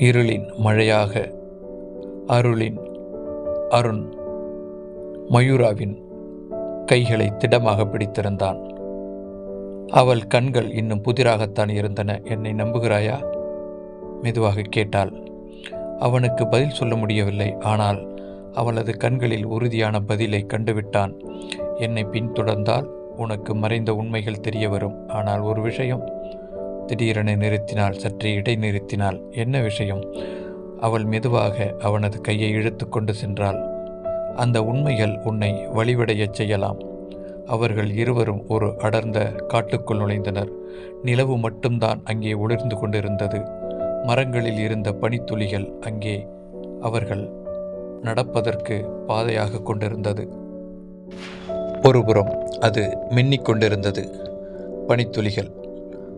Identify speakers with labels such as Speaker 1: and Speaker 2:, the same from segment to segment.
Speaker 1: இருளின் மழையாக அருளின் அருண் மயூராவின் கைகளை திடமாக பிடித்திருந்தான். அவள் கண்கள் இன்னும் புதிராகத்தான் இருந்தன. என்னை நம்புகிறாயா? மெதுவாக கேட்டாள். அவனுக்கு பதில் சொல்ல முடியவில்லை. ஆனால் அவளது கண்களில் உறுதியான பதிலை கண்டுவிட்டான். என்னை பின்தொடர்ந்தால் உனக்கு மறைந்த உண்மைகள் தெரிய வரும். ஆனால் ஒரு விஷயம். திடீரென நிறுத்தினாள். சற்றே இடைநிறுத்தினாள். என்ன விஷயம்? அவள் மெதுவாக அவனது கையை இழுத்து கொண்டு சென்றாள். அந்த உண்மைகள் உன்னை வழிவடையச் செய்யலாம். அவர்கள் இருவரும் ஒரு அடர்ந்த காட்டுக்குள் நுழைந்தனர். நிலவு மட்டும்தான் அங்கே ஒளிர்ந்து கொண்டிருந்தது. மரங்களில் இருந்த பனித்துளிகள் அங்கே அவர்கள் நடப்பதற்கு பாதையாக கொண்டிருந்தது. ஒருபுறம் அது மின்னிக் கொண்டிருந்தது. பனித்துளிகள்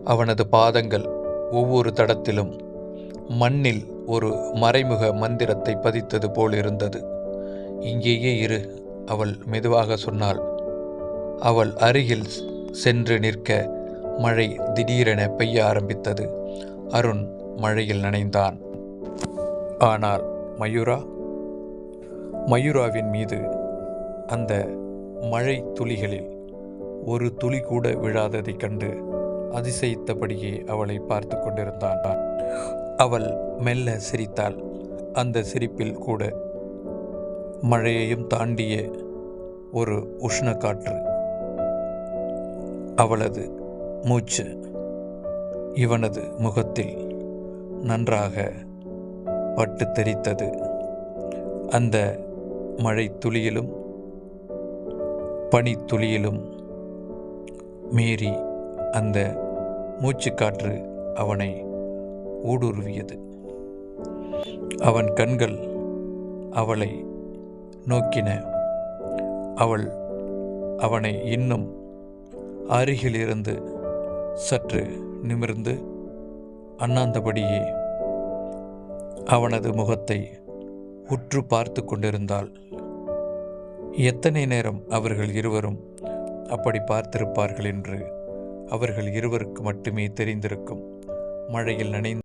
Speaker 1: அவனது பாதங்கள் ஒவ்வொரு தடத்திலும் மண்ணில் ஒரு மறைமுக மந்திரத்தை பதித்தது போல் இருந்தது. இங்கேயே இரு, அவள் மெதுவாக சொன்னாள். அவள் அருகில் சென்று நிற்க மழை திடீரென பெய்ய ஆரம்பித்தது. அருண் மழையில் நனைந்தான். ஆனால் மயூராவின் மீது அந்த மழை துளிகளில் ஒரு துளி கூட விழாததைக் கண்டு அதிசயித்தபடியே அவளை பார்த்து கொண்டிருந்தான். அவள் மெல்ல சிரித்தாள். அந்த சிரிப்பில் கூட மழையையும் தாண்டிய ஒரு உஷ்ண காற்று. அவளது மூச்சு இவனது முகத்தில் நன்றாக பட்டு தெரித்தது. அந்த மழை துளியிலும் பனி துளியிலும் மீறி அந்த மூச்சுக்காற்று அவனை ஊடுருவியது. அவன் கண்கள் அவளை நோக்கின. அவள் அவனை இன்னும் அருகிலிருந்து சற்று நிமிர்ந்து அண்ணாந்தபடியே அவனது முகத்தை உற்று பார்த்து கொண்டிருந்தாள். எத்தனை நேரம் அவர்கள் இருவரும் அப்படி பார்த்திருப்பார்கள் என்று அவர்கள் இருவருக்கு மட்டுமே தெரிந்திருக்கும். மழையில் நனைந்து